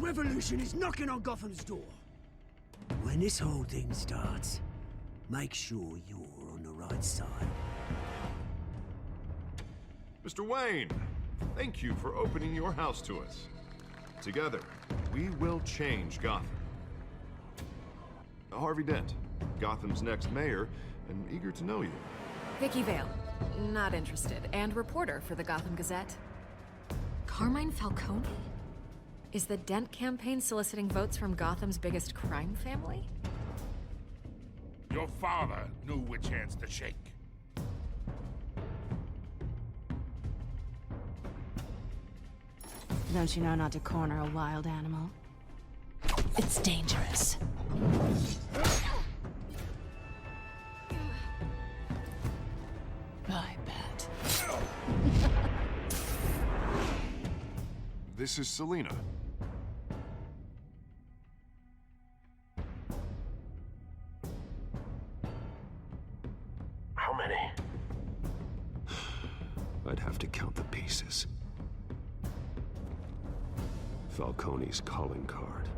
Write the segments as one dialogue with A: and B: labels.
A: revolution is knocking on Gotham's door. When this whole thing starts, make sure you're on the right side.
B: Mr. Wayne, thank you for opening your house to us. Together, we will change Gotham. Harvey Dent, Gotham's next mayor, and eager to know you.
C: Vicky Vale, not interested, and reporter for the Gotham Gazette. Carmine Falcone? Is the Dent campaign soliciting votes from Gotham's biggest crime family?
D: Your father knew which hands to shake.
E: Don't you know not to corner a wild animal? It's dangerous. I bet.
B: This is Selina.
F: How many?
G: I'd have to count the pieces. Falcone's calling card.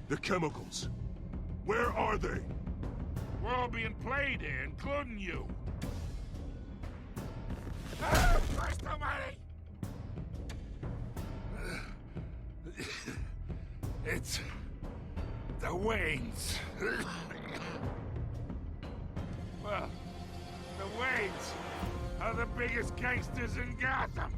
D: The chemicals. Where are they? We're all being played here, including you. Ah, Christ almighty! It's the Waynes. Well, the Waynes are the biggest gangsters in Gotham.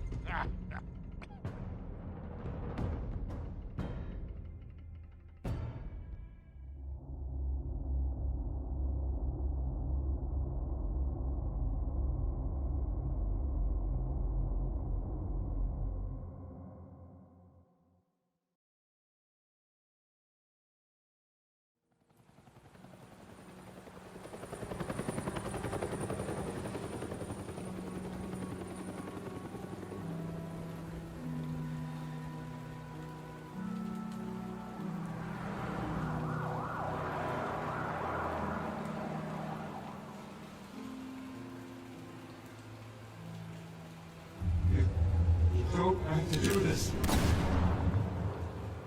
G: Don't have to do this.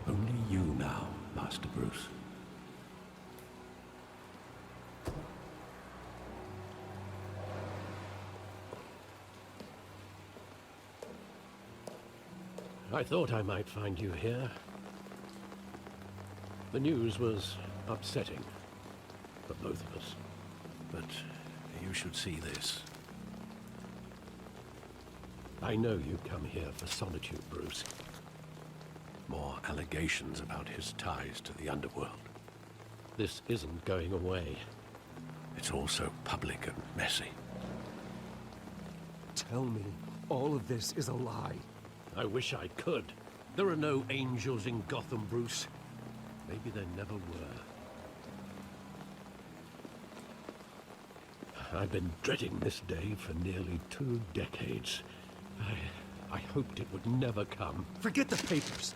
G: Only you now, Master Bruce.
H: I thought I might find you here. The news was upsetting for both of us. But you should see this. I know you come here for solitude, Bruce. More allegations about his ties to the underworld. This isn't going away. It's also public and messy.
I: Tell me, all of this is a lie.
H: I wish I could. There are no angels in Gotham, Bruce. Maybe there never were. I've been dreading this day for nearly 2 decades. I hoped it would never come.
I: Forget the papers.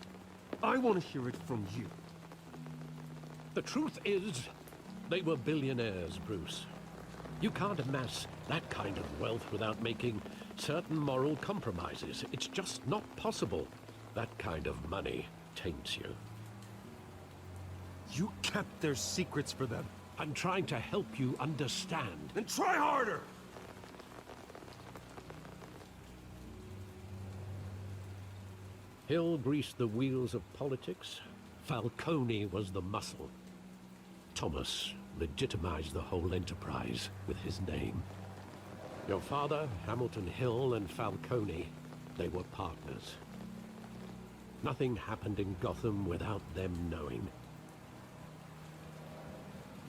I: I want to hear it from you.
H: The truth is, they were billionaires, Bruce. You can't amass that kind of wealth without making certain moral compromises. It's just not possible. That kind of money taints you.
I: You kept their secrets for them.
H: I'm trying to help you understand.
I: Then try harder!
H: Hill greased the wheels of politics. Falcone was the muscle. Thomas legitimized the whole enterprise with his name. Your father, Hamilton Hill, and Falcone, they were partners. Nothing happened in Gotham without them knowing.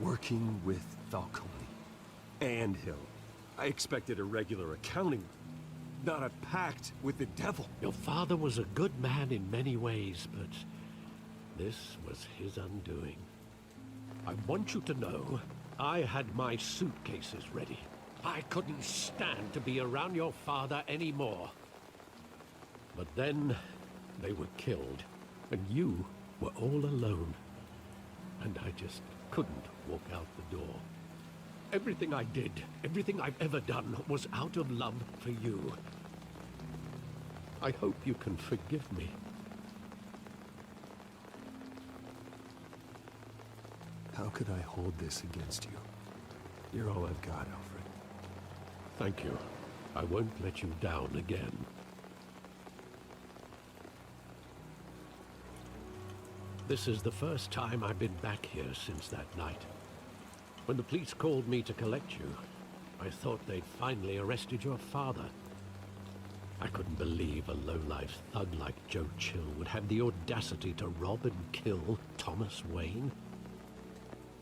I: Working with Falcone and Hill. I expected a regular accounting, not a pact with the devil.
H: Your father was a good man in many ways, but this was his undoing. I want you to know, I had my suitcases ready. I couldn't stand to be around your father anymore. But then, they were killed, and you were all alone. And I just couldn't walk out the door. Everything I did, everything I've ever done, was out of love for you. I hope you can forgive me.
I: How could I hold this against you? You're all I've got, Alfred.
H: Thank you. I won't let you down again. This is the first time I've been back here since that night. When the police called me to collect you, I thought they'd finally arrested your father. I couldn't believe a low-life thug like Joe Chill would have the audacity to rob and kill Thomas Wayne.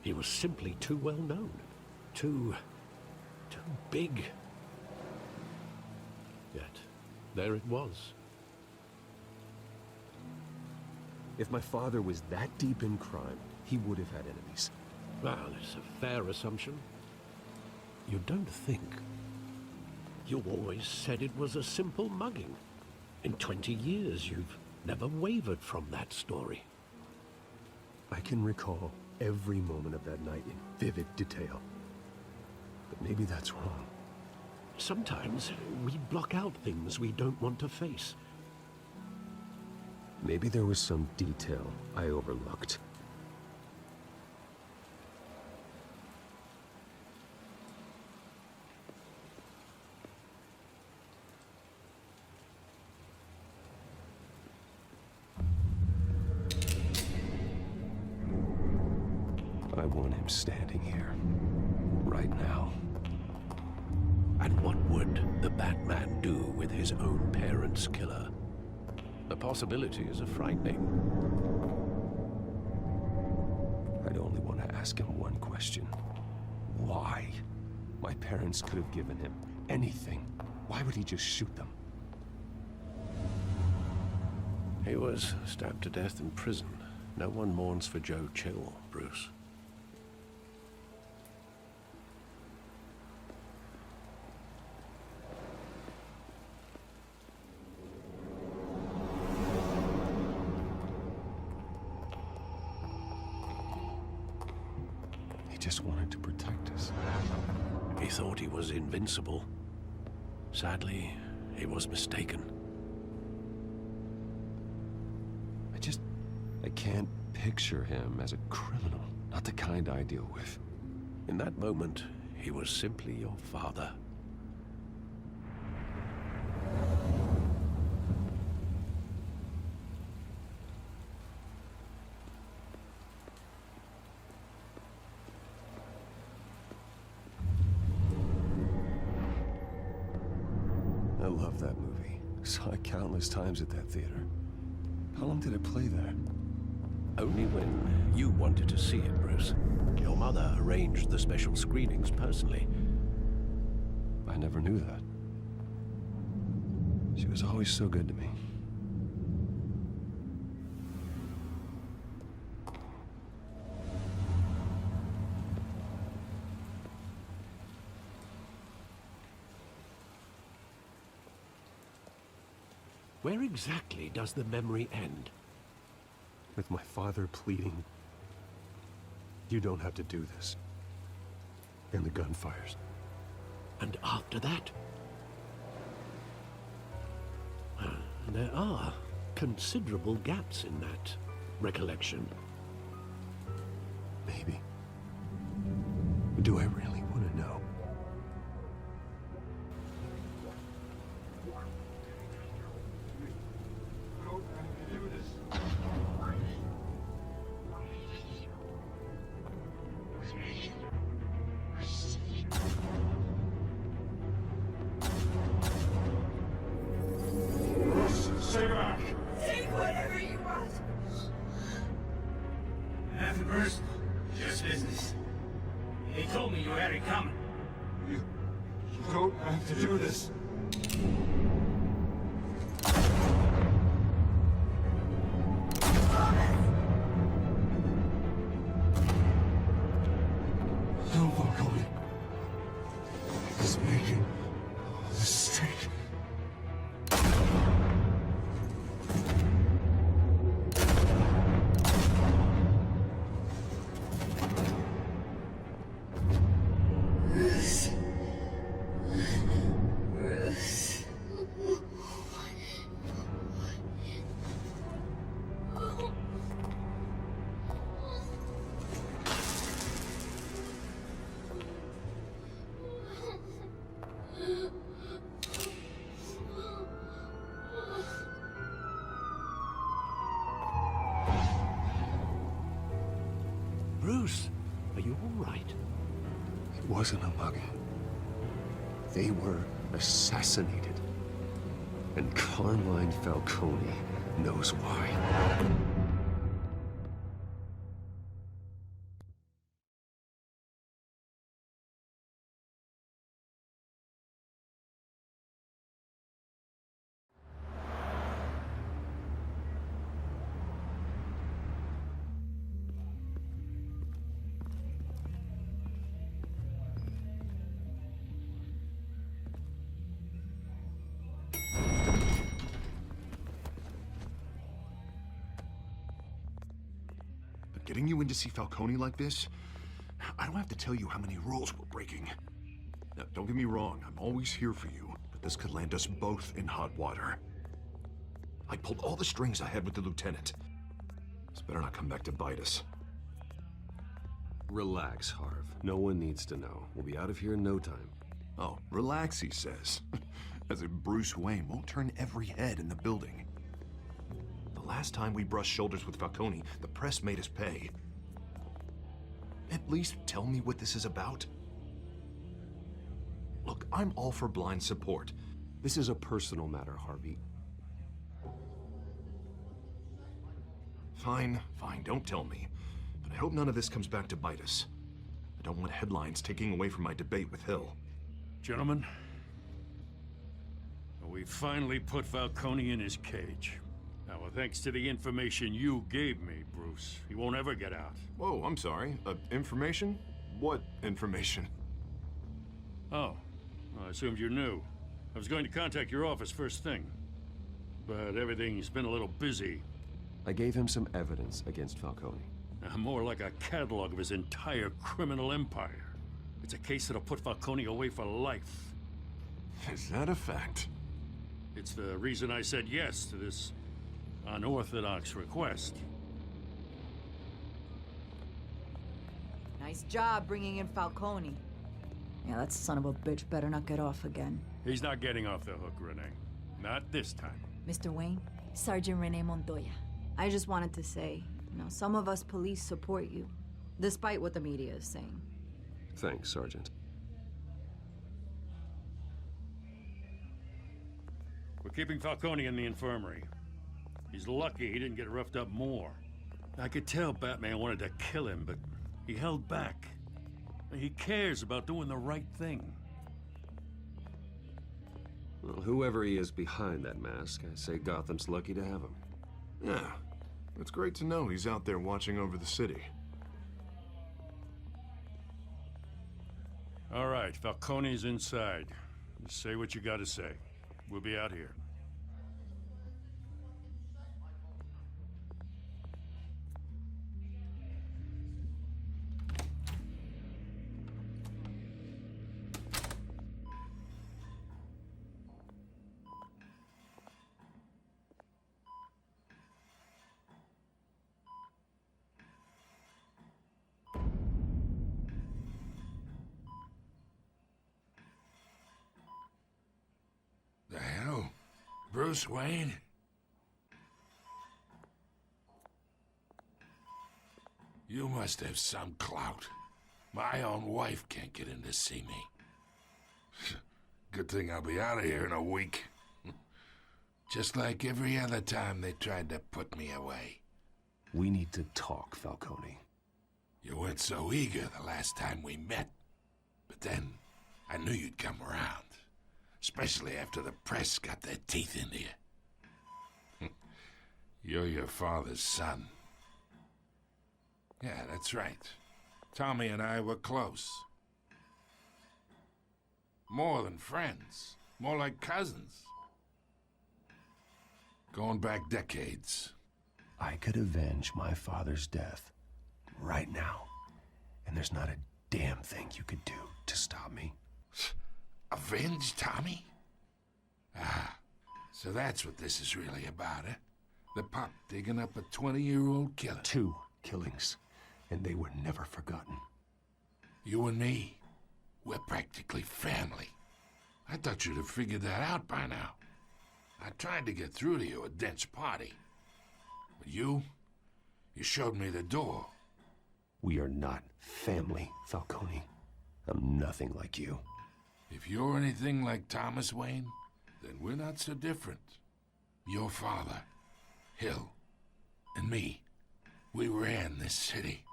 H: He was simply too well known. Too big. Yet, there it was.
I: If my father was that deep in crime, he would have had enemies.
H: Well, it's a fair assumption. You don't think? You always said it was a simple mugging. In 20 years, you've never wavered from that story.
I: I can recall every moment of that night in vivid detail. But maybe that's wrong.
H: Sometimes we block out things we don't want to face.
I: Maybe there was some detail I overlooked. I want him standing here, right now.
H: And what would the Batman do with his own parents' killer? The possibilities are frightening.
I: I'd only want to ask him one question. Why? My parents could have given him anything. Why would he just shoot them?
H: He was stabbed to death in prison. No one mourns for Joe Chill, Bruce.
I: Just wanted to protect us.
H: He thought he was invincible. Sadly, he was mistaken.
I: I can't picture him as a criminal. Not the kind I deal with.
H: In that moment, he was simply your father.
I: I love that movie. Saw it countless times at that theater. How long did it play there?
H: Only when you wanted to see it, Bruce. Your mother arranged the special screenings personally.
I: I never knew that. She was always so good to me.
H: Where exactly does the memory end?
I: With my father pleading, "You don't have to do this." And the gun fires.
H: And after that? There are considerable gaps in that recollection.
I: Maybe. But do I really want to know?
A: Take whatever you want.
F: Nothing personal, just business. They told me you had it coming.
D: You don't have to do this.
I: Don't walk away. He's making a mistake. wasn't a mugging. They were assassinated. And Carmine Falcone knows why.
B: Getting you in to see Falcone like this? I don't have to tell you how many rules we're breaking. Now, don't get me wrong, I'm always here for you, but this could land us both in hot water. I pulled all the strings I had with the lieutenant. This better not come back to bite us.
G: Relax, Harv. No one needs to know. We'll be out of here in no time.
B: Oh, relax, he says. As if Bruce Wayne won't turn every head in the building. The last time we brushed shoulders with Falcone, the press made us pay. At least tell me what this is about. Look, I'm all for blind support.
G: This is a personal matter, Harvey.
B: Fine, don't tell me. But I hope none of this comes back to bite us. I don't want headlines taking away from my debate with Hill.
D: Gentlemen, we finally put Falcone in his cage. Now, thanks to the information you gave me, Bruce, he won't ever get out.
B: Whoa, I'm sorry. Information? What information?
D: Oh, well, I assumed you knew. I was going to contact your office first thing. But everything's been a little busy.
G: I gave him some evidence against Falcone.
D: More like a catalog of his entire criminal empire. It's a case that'll put Falcone away for life.
B: Is that a fact?
D: It's the reason I said yes to this unorthodox request.
J: Nice job bringing in Falcone. Yeah, that son of a bitch better not get off again.
D: He's not getting off the hook, Renee. Not this time.
J: Mr. Wayne, Sergeant Renee Montoya. I just wanted to say, some of us police support you, despite what the media is saying.
G: Thanks, Sergeant.
D: We're keeping Falcone in the infirmary. He's lucky he didn't get roughed up more. I could tell Batman wanted to kill him, but he held back. He cares about doing the right thing.
G: Well, whoever he is behind that mask, I say Gotham's lucky to have him.
B: Yeah, it's great to know he's out there watching over the city.
D: All right, Falcone's inside. You say what you gotta say. We'll be out here.
K: The hell? Bruce Wayne? You must have some clout. My own wife can't get in to see me. Good thing I'll be out of here in a week. Just like every other time they tried to put me away.
I: We need to talk, Falcone.
K: You weren't so eager the last time we met. But then, I knew you'd come around. Especially after the press got their teeth into you. You're your father's son. Yeah, that's right. Tommy and I were close. More than friends. More like cousins. Going back decades.
I: I could avenge my father's death right now. And there's not a damn thing you could do to stop me.
K: Avenge Tommy? Ah, so that's what this is really about, eh? The pop digging up a 20-year-old killer.
I: 2 killings, and they were never forgotten.
K: You and me, we're practically family. I thought you'd have figured that out by now. I tried to get through to you at Dent's party. But you showed me the door.
I: We are not family, Falcone. I'm nothing like you.
K: If you're anything like Thomas Wayne, then we're not so different. Your father, Hill, and me, we ran this city.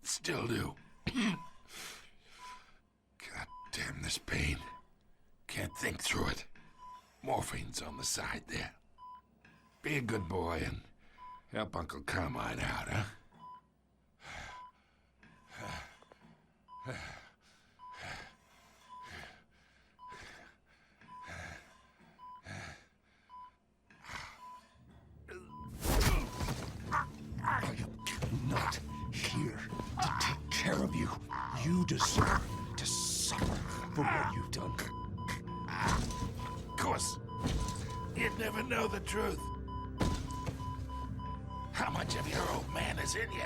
K: Still do. God damn this pain. Can't think through it. Morphine's on the side there. Be a good boy and help Uncle Carmine out, huh?
I: Not here to take care of you. You deserve to suffer for what you've done.
K: Of course, you'd never know the truth. How much of your old man is in you?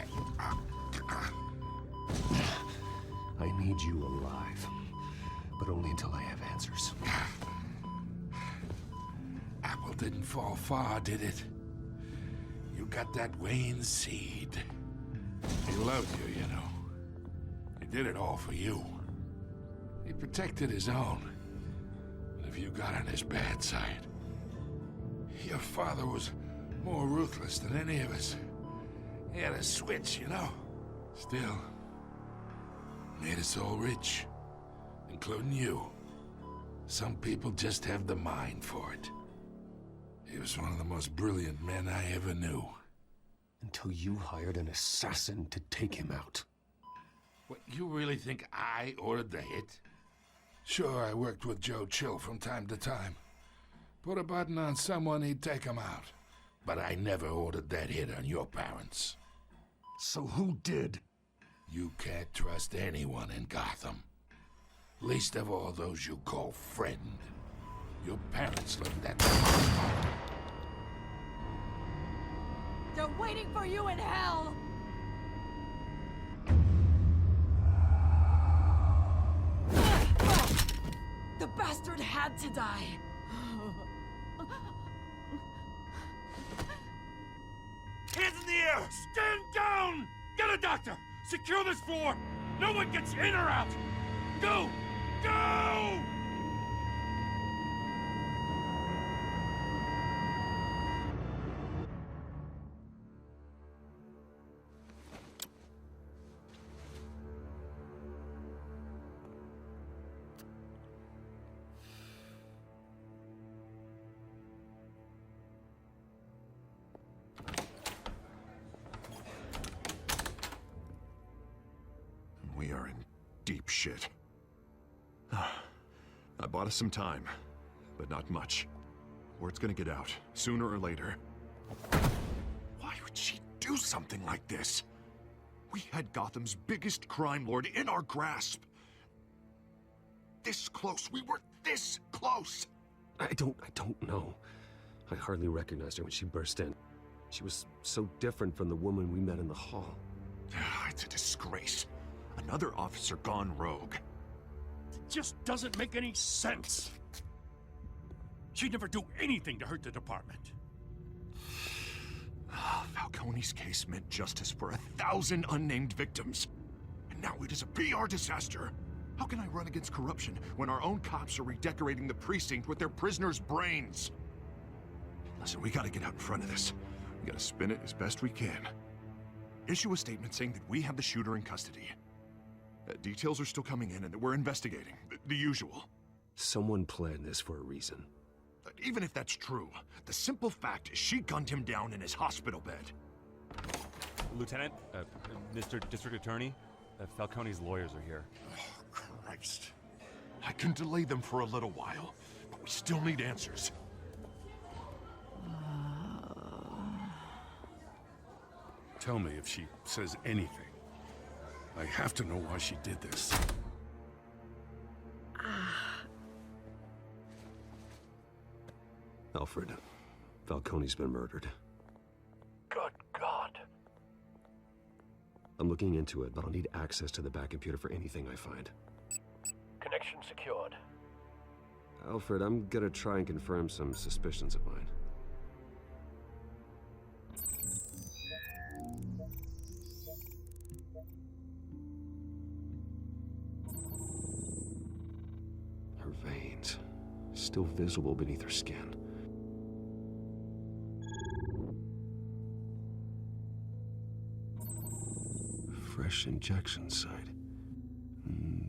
I: I need you alive, but only until I have answers.
K: Apple didn't fall far, did it? You got that Wayne seed. He loved you, you know. He did it all for you. He protected his own. And if you got on his bad side, your father was more ruthless than any of us. He had a switch, you know. Still, made us all rich, including you. Some people just have the mind for it. He was one of the most brilliant men I ever knew.
I: Until you hired an assassin to take him out.
K: What, you really think I ordered the hit? Sure, I worked with Joe Chill from time to time. Put a button on someone, he'd take him out. But I never ordered that hit on your parents.
I: So who did?
K: You can't trust anyone in Gotham. Least of all those you call friend. Your parents looked at me.
J: They're waiting for you in hell! The bastard had to die!
D: Hands in the air! Stand down! Get a doctor! Secure this floor! No one gets in or out! Go! Go!
B: We are in deep shit. I bought us some time, but not much. Word's gonna get out, sooner or later. Why would she do something like this? We had Gotham's biggest crime lord in our grasp. This close, we were this close!
I: I don't know. I hardly recognized her when she burst in. She was so different from the woman we met in the hall.
B: It's a disgrace. Another officer gone rogue.
D: It just doesn't make any sense. She'd never do anything to hurt the department.
B: Falcone's case meant justice for 1,000 unnamed victims. And now it is a PR disaster. How can I run against corruption when our own cops are redecorating the precinct with their prisoners' brains? Listen, we gotta get out in front of this. We gotta spin it as best we can. Issue a statement saying that we have the shooter in custody. Details are still coming in and that we're investigating. The usual.
I: Someone planned this for a reason.
B: Even if that's true, the simple fact is she gunned him down in his hospital bed.
L: Lieutenant, Mr. District Attorney, Falcone's lawyers are here.
B: Oh, Christ. I can delay them for a little while, but we still need answers.
D: Tell me if she says anything. I have to know why she did this.
I: Alfred, Falcone's been murdered.
D: Good God.
I: I'm looking into it, but I'll need access to the back computer for anything I find.
L: Connection secured.
I: Alfred, I'm gonna try and confirm some suspicions of mine.
G: Still visible beneath her skin. Fresh injection site.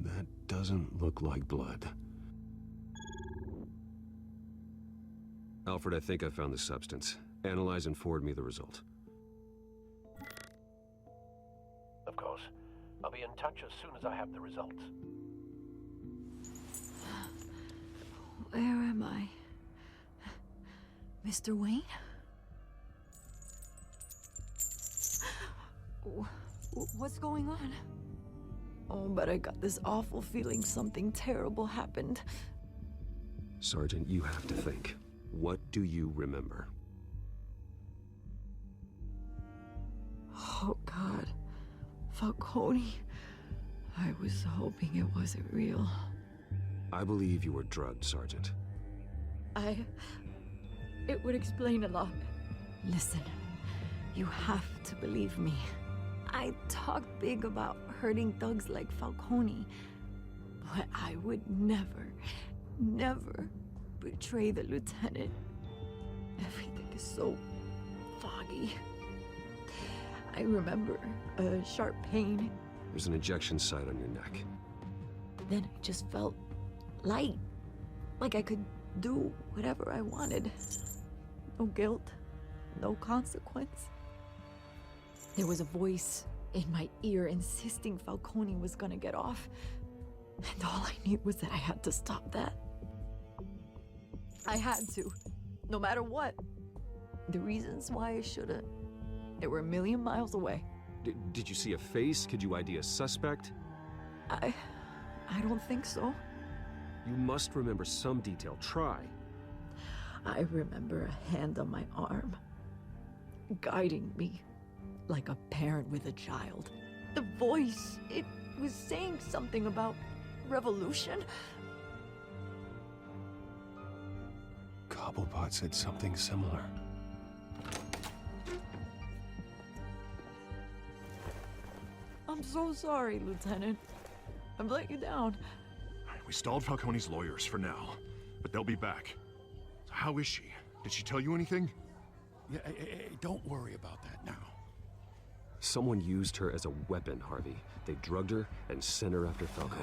G: That doesn't look like blood. Alfred, I think I found the substance. Analyze and forward me the result.
L: Of course. I'll be in touch as soon as I have the results.
J: Where am I? Mr. Wayne? What's going on? Oh, but I got this awful feeling something terrible happened.
G: Sergeant, you have to think. What do you remember?
J: Oh, God. Falcone. I was hoping it wasn't real.
G: I believe you were drugged, Sergeant.
J: It would explain a lot. Listen, you have to believe me. I talk big about hurting thugs like Falcone, but I would never betray the lieutenant. Everything is so foggy. I remember a sharp pain.
G: There's an injection site on your neck.
J: Then I just felt light, like I could do whatever I wanted. No guilt, no consequence. There was a voice in my ear insisting Falcone was gonna get off. And all I knew was that I had to stop that. I had to, no matter what. The reasons why I should've, they were a million miles away.
G: Did you see a face? Could you ID a suspect?
J: I don't think so.
G: You must remember some detail. Try.
J: I remember a hand on my arm, guiding me like a parent with a child. The voice, it was saying something about revolution.
I: Cobblepot said something similar.
J: I'm so sorry, Lieutenant. I've let you down.
B: We stalled Falcone's lawyers for now, but they'll be back. So how is she? Did she tell you anything?
D: Yeah, hey, don't worry about that now.
G: Someone used her as a weapon, Harvey. They drugged her and sent her after Falcone.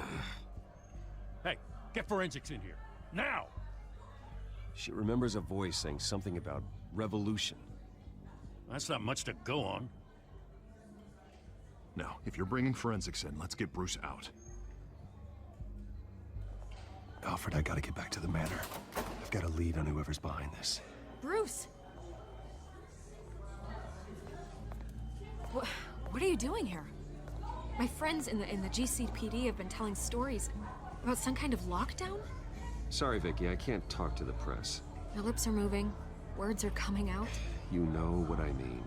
D: Hey, get forensics in here. Now!
G: She remembers a voice saying something about revolution.
D: That's not much to go on.
B: Now, if you're bringing forensics in, let's get Bruce out.
I: Alfred, I gotta get back to the manor. I've got a lead on whoever's behind this.
C: Bruce! What are you doing here? My friends in the GCPD have been telling stories about some kind of lockdown?
G: Sorry, Vicky, I can't talk to the press.
C: Your lips are moving. Words are coming out.
G: You know what I mean.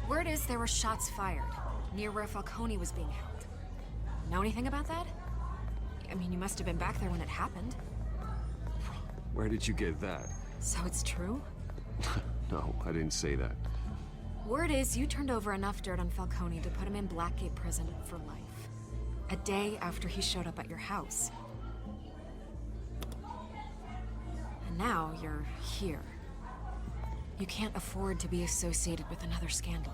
C: Word is there were shots fired near where Falcone was being held. Know anything about that? I mean, you must have been back there when it happened.
G: Where did you get that?
C: So it's true?
G: No, I didn't say that.
C: Word is you turned over enough dirt on Falcone to put him in Blackgate Prison for life. A day after he showed up at your house. And now you're here. You can't afford to be associated with another scandal.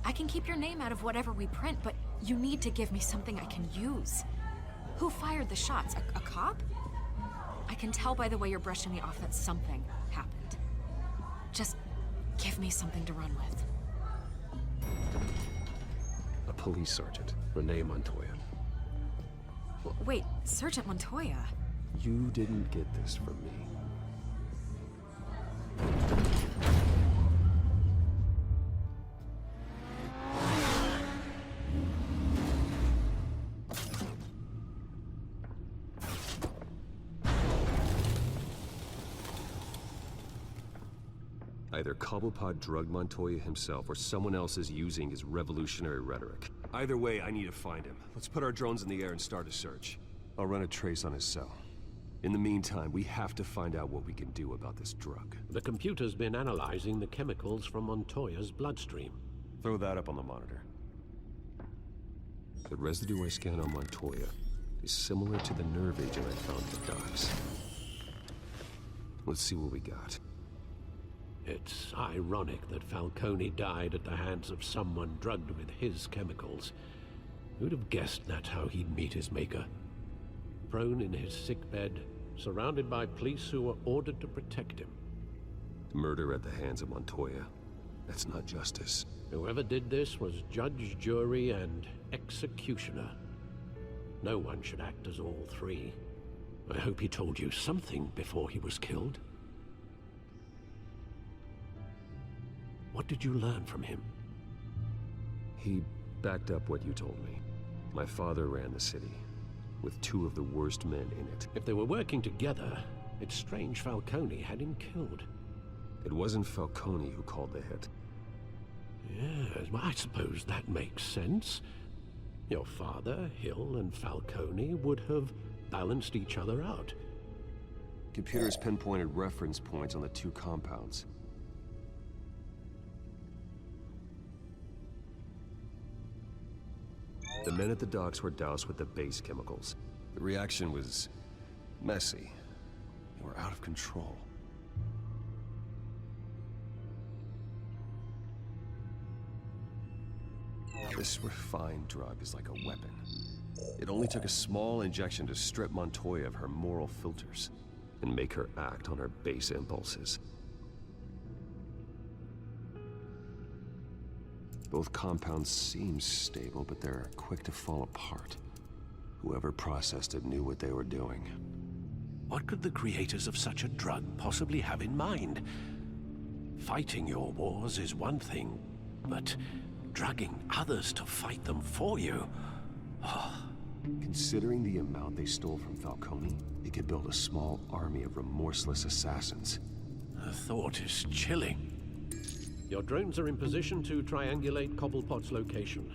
C: I can keep your name out of whatever we print, but you need to give me something I can use. Who fired the shots? A cop? I can tell by the way you're brushing me off that something happened. Just give me something to run with.
G: A police sergeant, Renee Montoya.
C: Wait, Sergeant Montoya?
G: You didn't get this from me. Either Cobblepot drugged Montoya himself, or someone else is using his revolutionary rhetoric. Either way, I need to find him. Let's put our drones in the air and start a search. I'll run a trace on his cell. In the meantime, we have to find out what we can do about this drug.
H: The computer's been analyzing the chemicals from Montoya's bloodstream.
G: Throw that up on the monitor. The residue I scan on Montoya is similar to the nerve agent I found at the docks. Let's see what we got.
H: It's ironic that Falcone died at the hands of someone drugged with his chemicals. Who'd have guessed that's how he'd meet his maker? Prone in his sickbed, surrounded by police who were ordered to protect him.
G: Murder at the hands of Montoya. That's not justice.
H: Whoever did this was judge, jury, and executioner. No one should act as all three. I hope he told you something before he was killed. What did you learn from him?
G: He backed up what you told me. My father ran the city, with two of the worst men in it.
H: If they were working together, it's strange Falcone had him killed.
G: It wasn't Falcone who called the hit.
H: Yes, well, I suppose that makes sense. Your father, Hill, and Falcone would have balanced each other out.
G: Computers pinpointed reference points on the two compounds. The men at the docks were doused with the base chemicals. The reaction was messy. They were out of control. This refined drug is like a weapon. It only took a small injection to strip Montoya of her moral filters and make her act on her base impulses. Both compounds seem stable, but they're quick to fall apart. Whoever processed it knew what they were doing.
H: What could the creators of such a drug possibly have in mind? Fighting your wars is one thing, but drugging others to fight them for you?
G: Considering the amount they stole from Falcone, they could build a small army of remorseless assassins.
H: The thought is chilling. Your drones are in position to triangulate Cobblepot's location.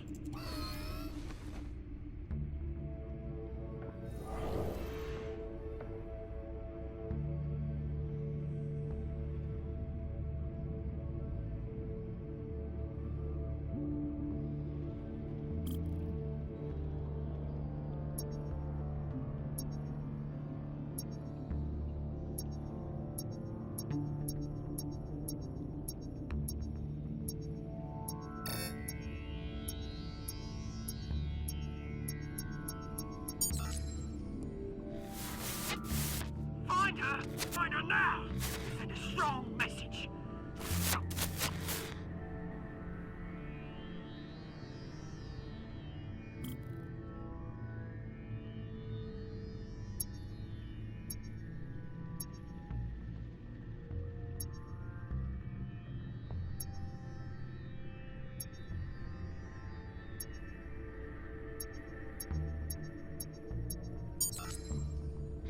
A: Find her now! Send a strong message.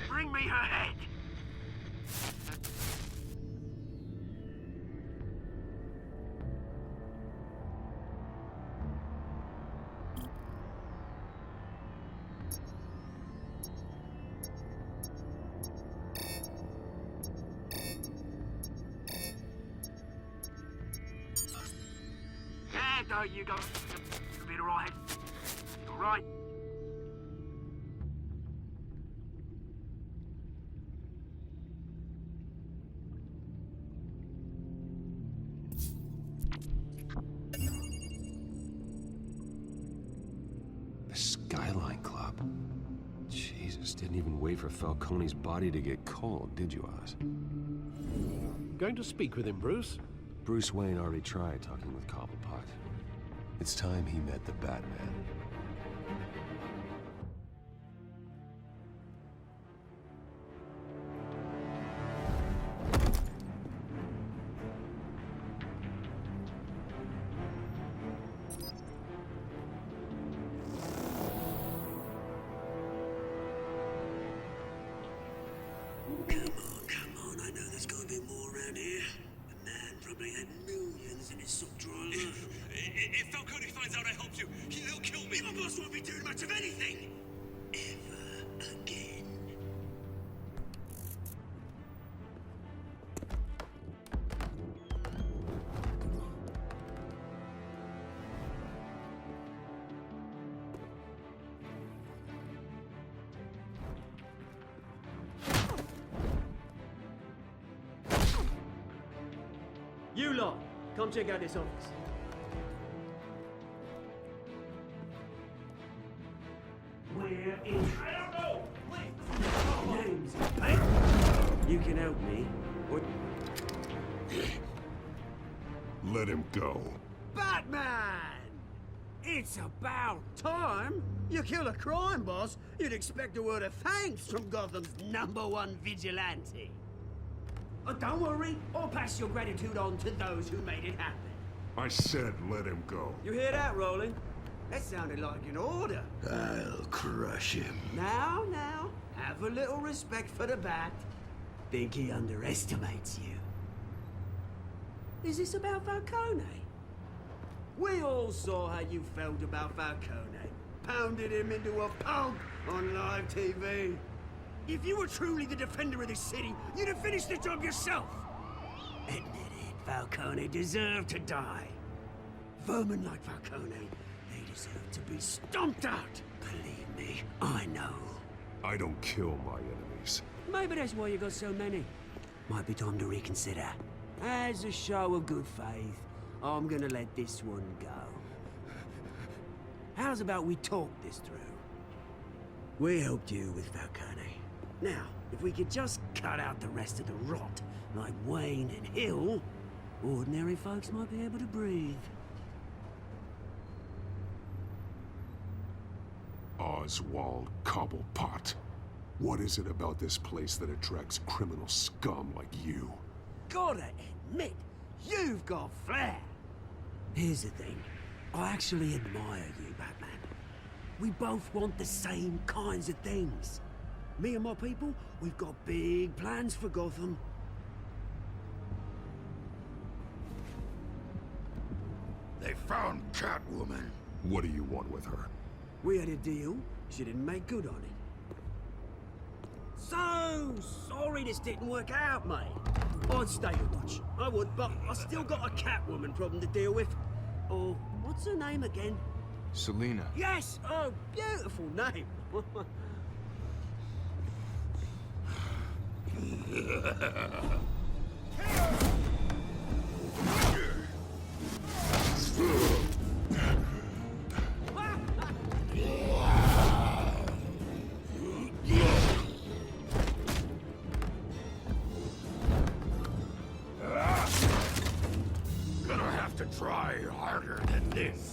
A: Bring me her head! There you go. You'll be alright. Alright.
G: The Skyline Club. Jesus, didn't even wait for Falcone's body to get cold, did you, Oz?
H: Going to speak with him, Bruce?
G: Bruce Wayne already tried talking with Cobblepot. It's time he met the Batman.
A: Come on, I know there's gotta be more around here. The man probably had millions in his sock drawer alone.
M: If Falcone finds out I helped you, he'll kill me.
A: Your boss won't be doing much of anything. Ever again. You lot, come check out this office. We're in. I don't know. Wait. Name's Ben. You can help me. Or...
B: Let him go.
A: Batman! It's about time. You kill a crime boss, you'd expect a word of thanks from Gotham's #1 vigilante. Oh, don't worry, I'll pass your gratitude on to those who made it happen.
B: I said let him go.
A: You hear that, Roland? That sounded like an order.
B: I'll crush him.
A: Now, have a little respect for the Bat. Think he underestimates you. Is this about Falcone? We all saw how you felt about Falcone. Pounded him into a pulp on live TV. If you were truly the defender of this city, you'd have finished the job yourself. Admit it, Falcone deserved to die. Vermin like Falcone, they deserve to be stomped out. Believe me, I know.
B: I don't kill my enemies.
A: Maybe that's why you got so many. Might be time to reconsider. As a show of good faith, I'm gonna let this one go. How's about we talk this through? We helped you with Falcone. Now, if we could just cut out the rest of the rot, like Wayne and Hill, ordinary folks might be able to breathe.
B: Oswald Cobblepot. What is it about this place that attracts criminal scum like you?
A: Gotta admit, you've got flair. Here's the thing. I actually admire you, Batman. We both want the same kinds of things. Me and my people, we've got big plans for Gotham.
B: They found Catwoman. What do you want with her?
A: We had a deal. She didn't make good on it. So sorry this didn't work out, mate. I'd stay to watch. I would, but I still got a Catwoman problem to deal with. Oh, what's her name again?
N: Selina.
A: Yes! Oh, beautiful name.
B: Gonna have to try harder than this.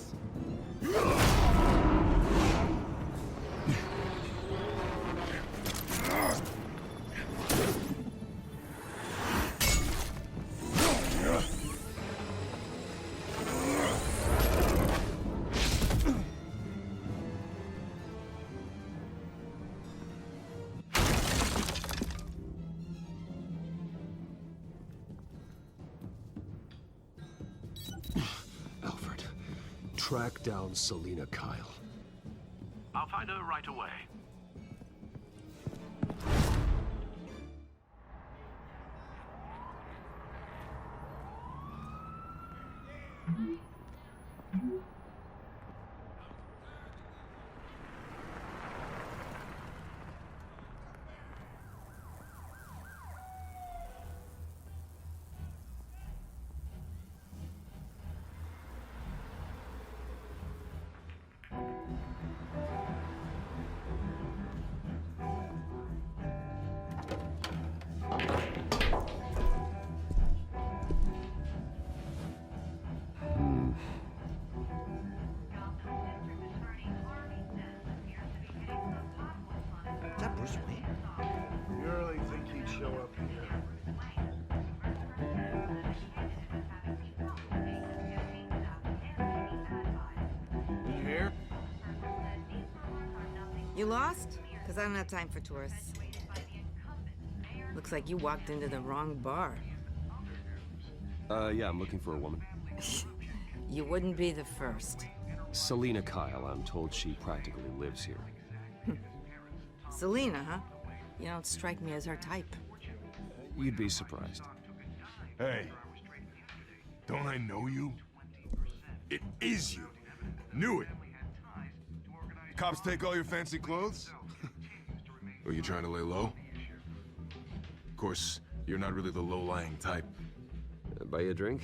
G: Alfred, track down Selina Kyle.
L: I'll find her right away.
O: You really think he'd show up here? Did you hear?
P: You lost? Because I don't have time for tourists. Looks like you walked into the wrong bar.
G: Yeah, I'm looking for a woman.
P: You wouldn't be the first.
G: Selina Kyle, I'm told she practically lives here.
P: Selina, huh? You don't strike me as her type.
G: You'd be surprised.
O: Hey, don't I know you? It is you. Knew it. Cops take all your fancy clothes?
B: Are you trying to lay low? Of course, you're not really the low-lying type.
G: Buy you a drink?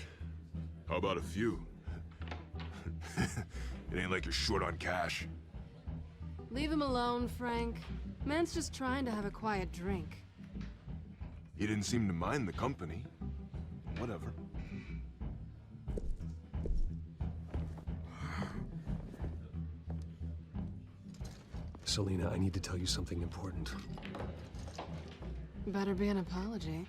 O: How about a few? It ain't like you're short on cash.
E: Leave him alone, Frank. Man's just trying to have a quiet drink.
O: He didn't seem to mind the company. Whatever.
G: Selina, I need to tell you something important.
E: Better be an apology.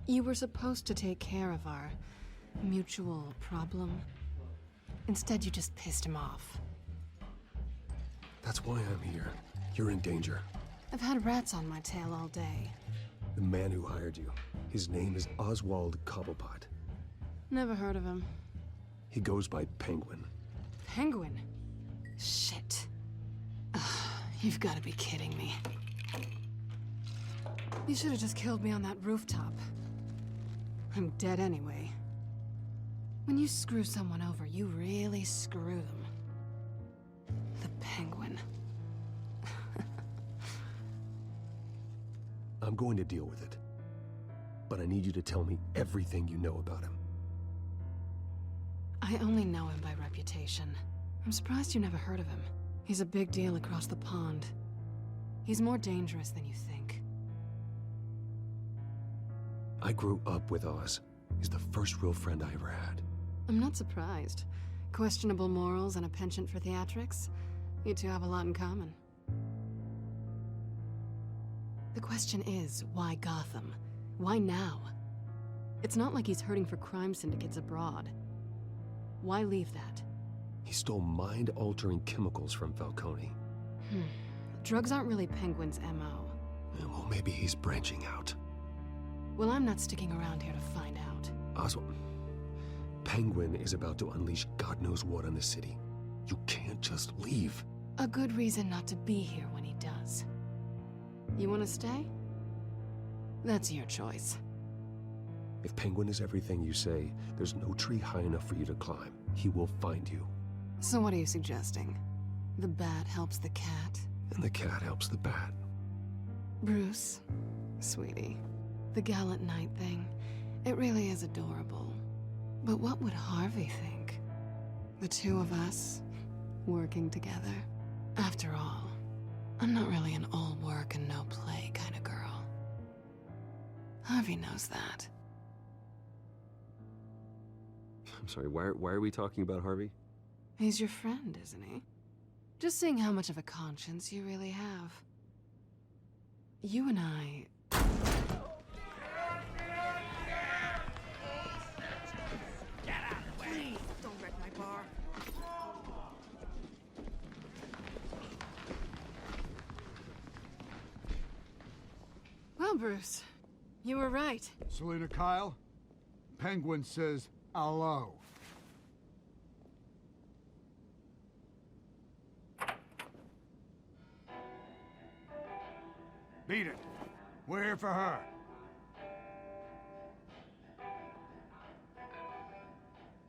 E: You were supposed to take care of our mutual problem. Instead, you just pissed him off.
G: That's why I'm here. You're in danger.
E: I've had rats on my tail all day.
G: The man who hired you, his name is Oswald Cobblepot.
E: Never heard of him.
G: He goes by Penguin.
E: Penguin? Shit. Ugh, you've got to be kidding me. You should have just killed me on that rooftop. I'm dead anyway. When you screw someone over, you really screw them. The Penguin.
G: I'm going to deal with it. But I need you to tell me everything you know about him.
E: I only know him by reputation. I'm surprised you never heard of him. He's a big deal across the pond. He's more dangerous than you think.
G: I grew up with Oz. He's the first real friend I ever had.
E: I'm not surprised. Questionable morals and a penchant for theatrics. You two have a lot in common. The question is, why Gotham? Why now? It's not like he's hurting for crime syndicates abroad. Why leave that?
G: He stole mind-altering chemicals from Falcone.
E: Drugs aren't really Penguin's MO.
G: Well, maybe he's branching out.
E: Well, I'm not sticking around here to find out.
G: Oswald, Penguin is about to unleash God knows what on the city. You can't just leave.
E: A good reason not to be here when he does. You want to stay? That's your choice.
G: If Penguin is everything you say, there's no tree high enough for you to climb. He will find you.
E: So what are you suggesting? The bat helps the cat?
G: And the cat helps the bat.
E: Bruce, sweetie, the gallant knight thing, it really is adorable. But what would Harvey think? The two of us, working together? After all, I'm not really an all work and no play kind of girl. Harvey knows that.
G: I'm sorry, why are we talking about Harvey?
E: He's your friend, isn't he? Just seeing how much of a conscience you really have. You and I...
P: Get out of the way! Please, don't wreck my bar.
E: Well, Bruce, you were right.
N: Selina Kyle, Penguin says hello. Beat it. We're here for her.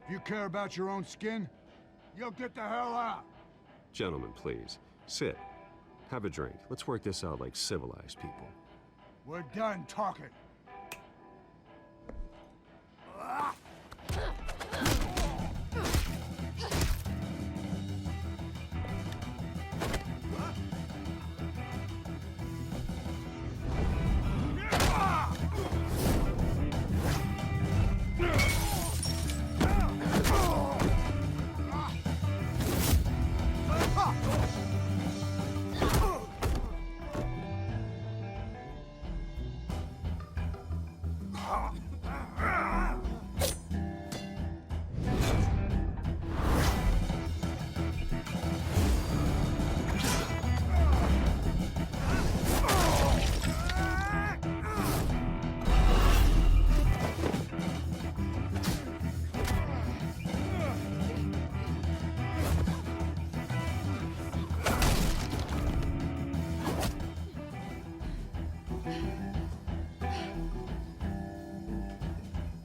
N: If you care about your own skin, you'll get the hell out.
G: Gentlemen, please. Sit. Have a drink. Let's work this out like civilized people.
N: We're done talking.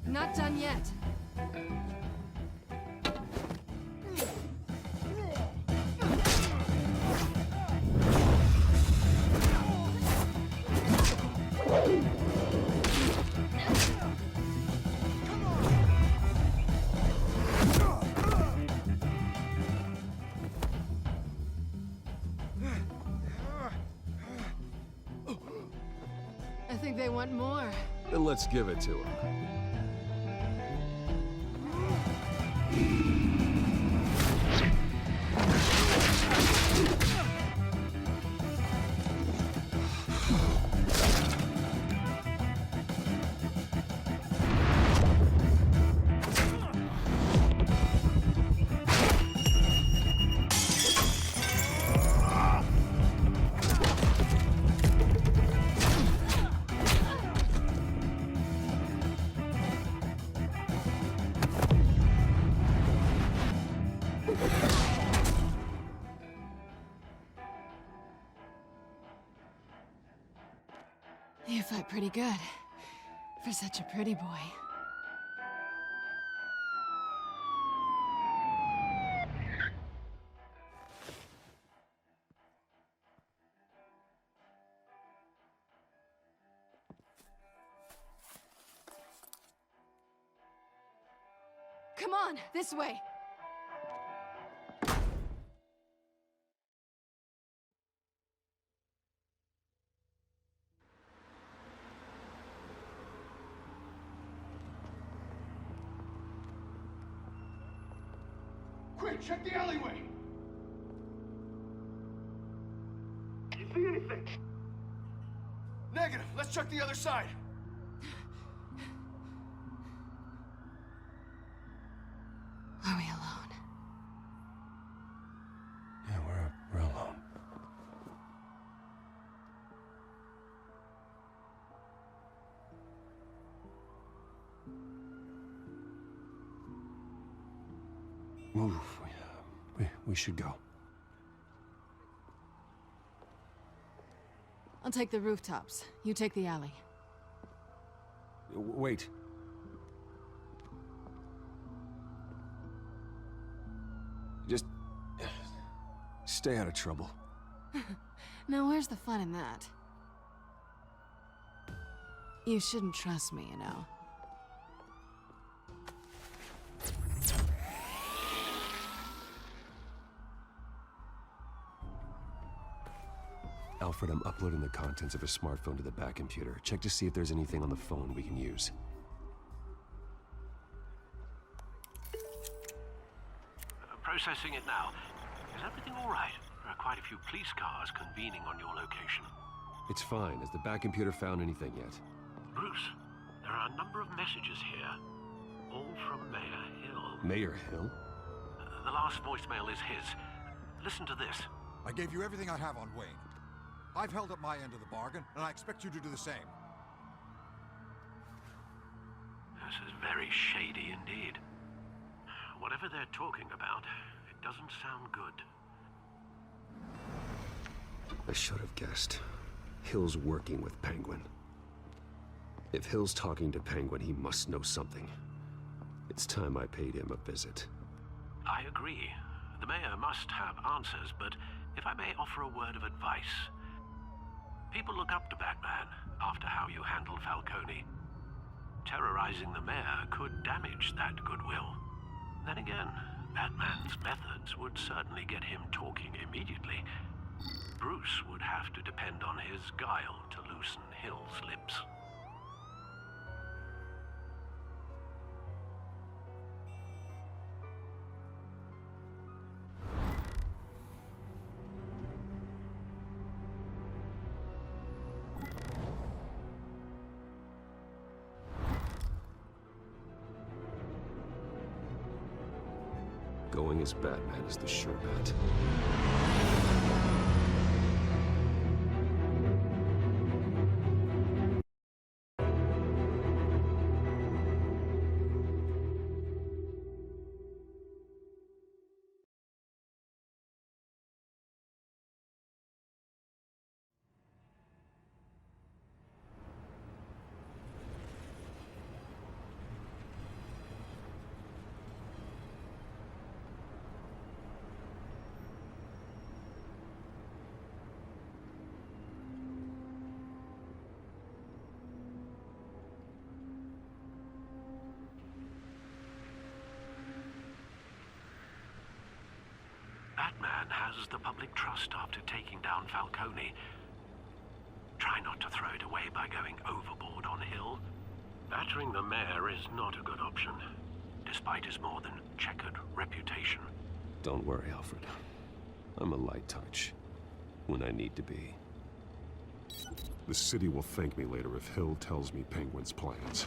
E: Not done yet. think they want more.
G: Then let's give it to them.
E: You fight pretty good. For such a pretty boy. Come on, this way!
O: Quick, check the alleyway!
M: You see anything?
O: Negative. Let's check the other side.
E: Are we alone?
I: Yeah, we're alone. Move. We should go.
E: I'll take the rooftops. You take the alley.
I: Wait. Just stay out of trouble.
E: Now where's the fun in that? You shouldn't trust me, you know.
I: Alfred, I'm uploading the contents of a smartphone to the back computer. Check to see if there's anything on the phone we can use.
L: Processing it now. Is everything all right? There are quite a few police cars convening on your location.
I: It's fine. Has the back computer found anything yet?
L: Bruce, there are a number of messages here. All from Mayor Hill.
I: Mayor Hill?
L: The last voicemail is his. Listen to this.
N: I gave you everything I have on Wayne. I've held up my end of the bargain, and I expect you to do the same.
L: This is very shady indeed. Whatever they're talking about, it doesn't sound good.
I: I should have guessed. Hill's working with Penguin. If Hill's talking to Penguin, he must know something. It's time I paid him a visit.
L: I agree. The mayor must have answers, but if I may offer a word of advice. People look up to Batman after how you handled Falcone. Terrorizing the mayor could damage that goodwill. Then again, Batman's methods would certainly get him talking immediately. Bruce would have to depend on his guile to loosen Hill's lips.
I: Going as Batman is the sure bet.
L: Batman has the public trust after taking down Falcone. Try not to throw it away. away by going overboard on Hill. Battering the mayor is not a good option, despite his more than checkered reputation.
G: Don't worry, Alfred. I'm a light touch when I need to be. The city will thank me later if Hill tells me Penguin's plans.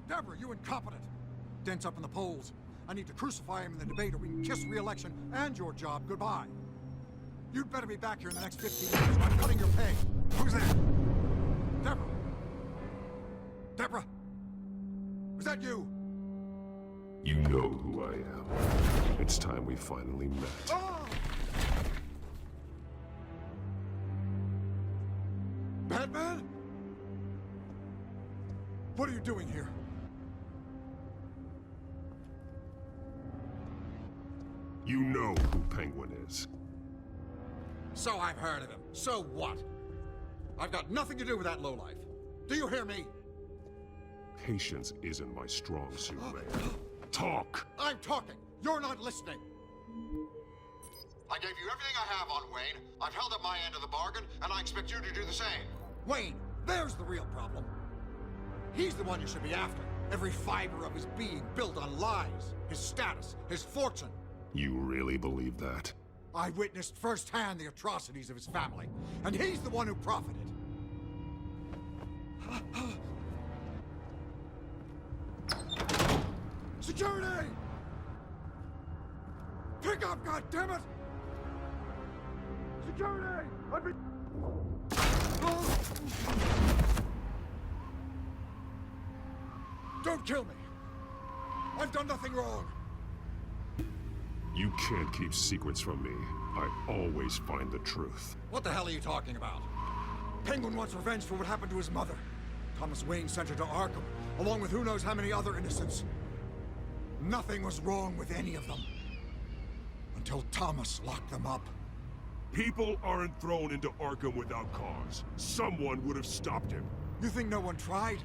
N: Deborah, you incompetent! Dent's up in the polls. I need to crucify him in the debate or we can kiss re-election and your job goodbye. You'd better be back here in the next 15 minutes or I'm cutting your pay. Who's that? Deborah? Deborah? Was that you?
G: You know who I am. It's time we finally met.
N: Oh! Batman? What are you doing here?
G: You know who Penguin is.
N: So I've heard of him. So what? I've got nothing to do with that lowlife. Do you hear me?
G: Patience isn't my strong suit, man. Talk!
N: I'm talking. You're not listening. I gave you everything I have on Wayne. I've held up my end of the bargain, and I expect you to do the same. Wayne, there's the real problem. He's the one you should be after. Every fiber of his being built on lies. His status, his fortune.
G: You really believe that?
N: I witnessed firsthand the atrocities of his family, and he's the one who profited. Security! Pick up, goddammit! Security! Don't kill me! I've done nothing wrong!
G: You can't keep secrets from me. I always find the truth.
N: What the hell are you talking about? Penguin wants revenge for what happened to his mother. Thomas Wayne sent her to Arkham, along with who knows how many other innocents. Nothing was wrong with any of them. Until Thomas locked them up.
O: People aren't thrown into Arkham without cause. Someone would have stopped him.
N: You think no one tried?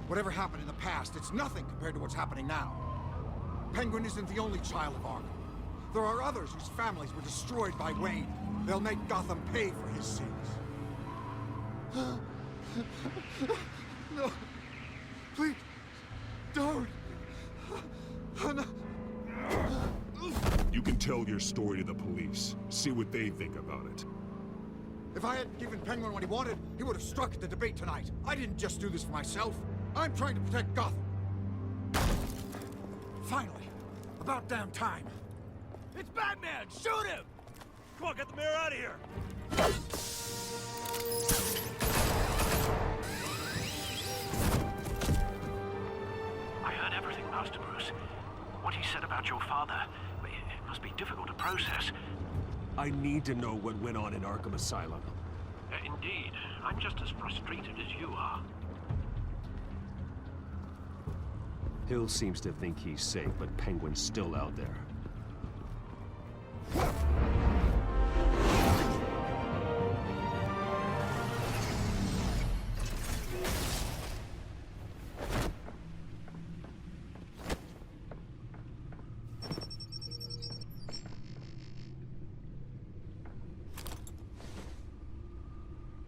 N: Whatever happened in the past, it's nothing compared to what's happening now. Penguin isn't the only child of Arkham. There are others whose families were destroyed by Wayne. They'll make Gotham pay for his sins. No. Please. Don't. No.
G: You can tell your story to the police. See what they think about it.
N: If I hadn't given Penguin what he wanted, he would have struck at the debate tonight. I didn't just do this for myself. I'm trying to protect Gotham. Finally. About damn time.
M: It's Batman! Shoot him! Come on, get the mayor out of here!
L: I heard everything, Master Bruce. What he said about your father, it must be difficult to process.
G: I need to know what went on in Arkham Asylum.
L: Indeed. I'm just as frustrated as you are.
G: Hill seems to think he's safe, but Penguin's still out there.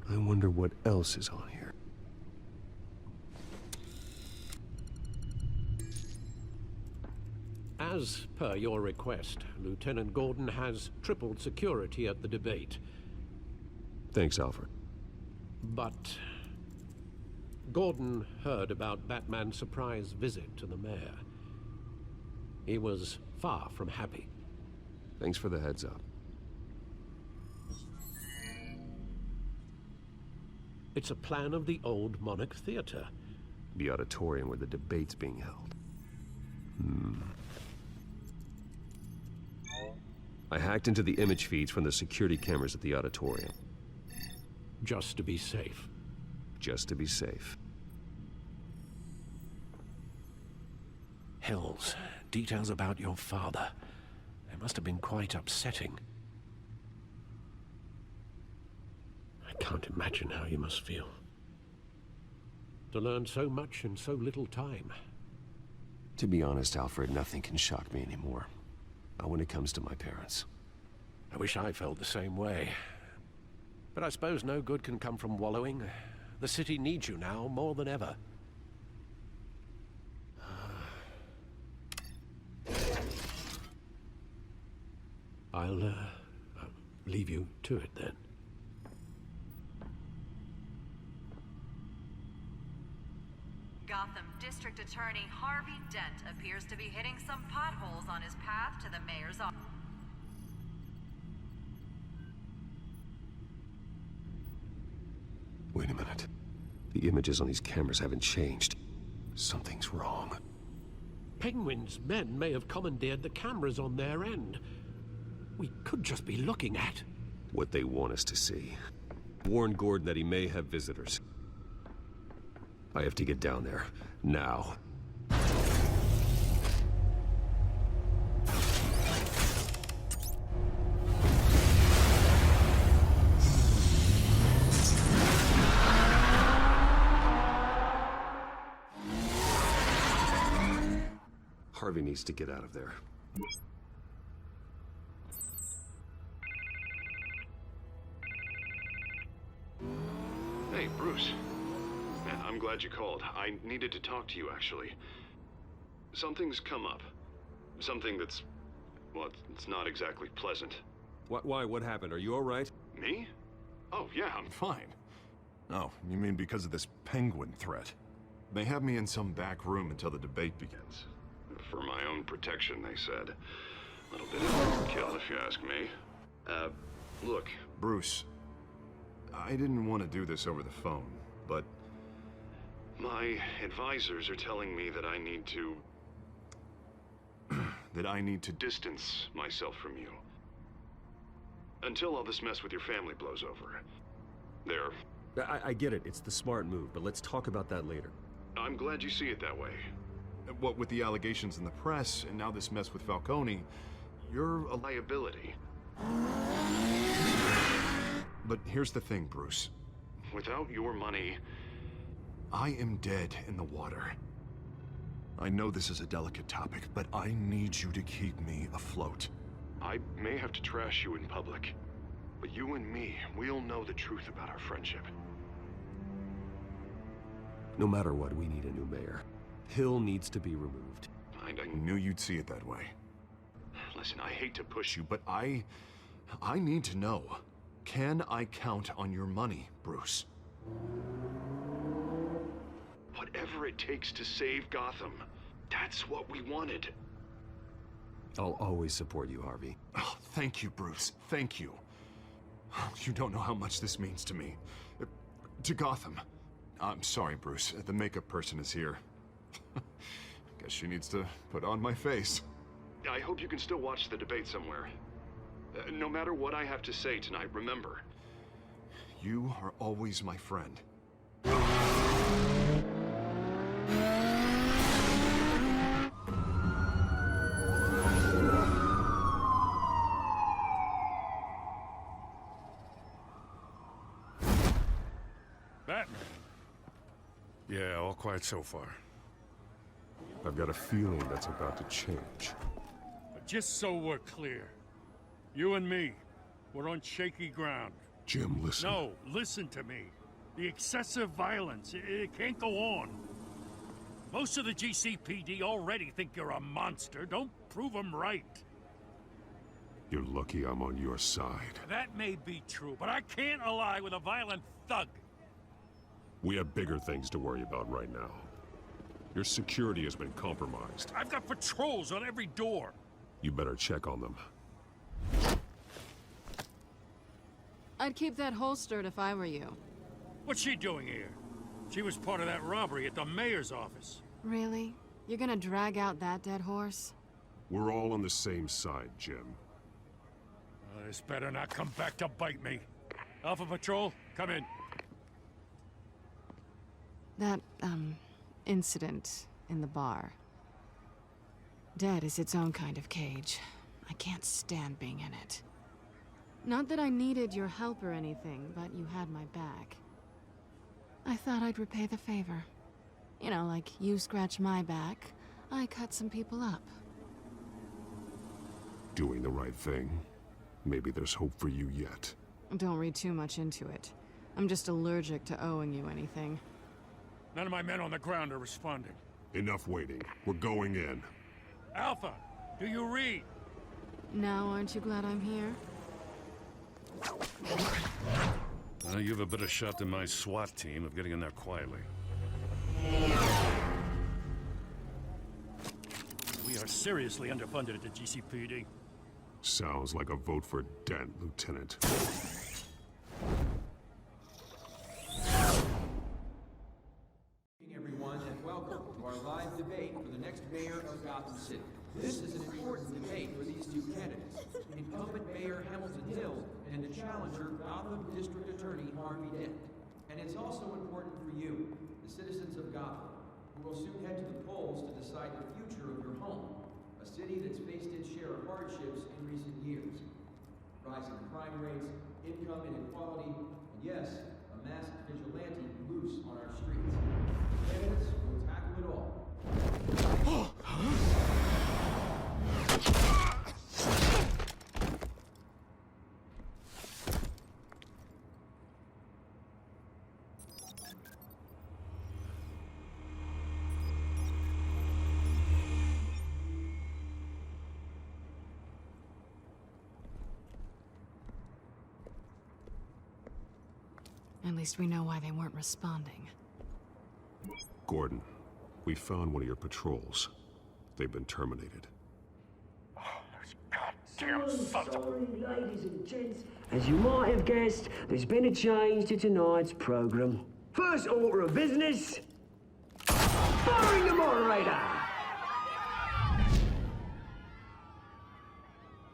G: I wonder what else is on here.
H: As per your request, Lieutenant Gordon has tripled security at the debate.
G: Thanks, Alfred.
H: But Gordon heard about Batman's surprise visit to the mayor. He was far from happy.
G: Thanks for the heads up.
H: It's a plan of the old Monarch Theater.
G: The auditorium where the debate's being held. I hacked into the image feeds from the security cameras at the auditorium.
H: Just to be safe.
G: Just to be safe.
H: Hells, details about your father. They must have been quite upsetting. I can't imagine how you must feel. To learn so much in so little time.
G: To be honest, Alfred, nothing can shock me anymore.
I: Not when it comes to my parents.
H: I wish I felt the same way. But I suppose no good can come from wallowing. The city needs you now more than ever. I'll leave you to it then.
Q: Gotham District Attorney Harvey Dent appears to be hitting some potholes on his path to the mayor's office.
I: Wait a minute. The images on these cameras haven't changed. Something's wrong.
H: Penguin's men may have commandeered the cameras on their end. We could just be looking at
I: what they want us to see. Warn Gordon that he may have visitors. I have to get down there. Now. Harvey needs to get out of there.
B: Hey, Bruce. Man, I'm glad you called. I needed to talk to you, actually. Something's come up. Something that's... well, it's not exactly pleasant.
I: Why? What happened? Are you all right?
B: Me? Oh, yeah, I'm fine.
O: Oh, you mean because of this penguin threat?
B: They have me in some back room until the debate begins. For my own protection, they said. A little bit of overkill, if you ask me. Look.
O: Bruce, I didn't want to do this over the phone, but...
B: my advisors are telling me that I need to... that I need to distance myself from you. Until all this mess with your family blows over. There.
I: I get it. It's the smart move, but let's talk about that later.
B: I'm glad you see it that way.
O: What with the allegations in the press, and now this mess with Falcone, you're a
B: liability.
O: But here's the thing, Bruce.
B: Without your money...
O: I am dead in the water. I know this is a delicate topic, but I need you to keep me afloat.
B: I may have to trash you in public, but you and me, we'll know the truth about our friendship.
I: No matter what, we need a new mayor. Hill needs to be removed.
O: I knew you'd see it that way.
B: Listen, I hate to push you,
O: But I need to know. Can I count on your money, Bruce?
B: whatever it takes to save Gotham. That's what we wanted.
I: I'll always support you, Harvey.
O: Oh, thank you, Bruce. Thank you. You don't know how much this means to me. To Gotham. I'm sorry, Bruce. The makeup person is here. Guess she needs to put on my face.
B: I hope you can still watch the debate somewhere. No matter what I have to say tonight, remember.
O: You are always my friend.
D: Batman. Yeah, all quiet so far.
O: I've got a feeling that's about to change.
D: But just so we're clear, you and me, we're on shaky ground.
O: Jim, listen.
D: No, listen to me. The excessive violence, it can't go on. Most of the GCPD already think you're a monster. Don't prove them right.
O: You're lucky I'm on your side.
D: That may be true, but I can't ally with a violent thug.
O: We have bigger things to worry about right now. Your security has been compromised.
D: I've got patrols on every door.
O: You better check on them.
E: I'd keep that holstered if I were you.
D: What's she doing here? She was part of that robbery at the mayor's office.
E: Really? You're gonna drag out that dead horse?
O: We're all on the same side, Jim.
D: This better not come back to bite me. Alpha Patrol, come in.
E: That, incident in the bar. Dead is its own kind of cage. I can't stand being in it. Not that I needed your help or anything, but you had my back. I thought I'd repay the favor. You know, like you scratch my back, I cut some people up.
I: doing the right thing. Maybe there's hope for you yet.
E: Don't read too much into it. I'm just allergic to owing you anything.
D: None of my men on the ground are responding.
I: Enough waiting. We're going in.
D: Alpha, do you read?
E: Now, aren't you glad I'm here?
D: You have a better shot than my SWAT team of getting in there quietly. We are seriously underfunded at the GCPD.
I: Sounds like a vote for Dent, Lieutenant.
R: Everyone, and welcome to our live debate for the next mayor of Gotham City. This is an important debate for these two candidates, incumbent Mayor Hamilton Hill and the challenger Gotham District Attorney Harvey Dent. And it's also important for you, the citizens of Gotham, who will soon head to the polls to decide the future of your home, a city that's faced its share of hardships in recent years. Rising crime rates, income inequality, and yes, a masked vigilante loose on our streets. Candidates will tackle it all.
E: At least we know why they weren't responding.
I: Gordon, we found one of your patrols. They've been terminated.
S: Damn sorry, ladies and gents. As you might have guessed, there's been a change to tonight's program. First order of business, firing the moderator!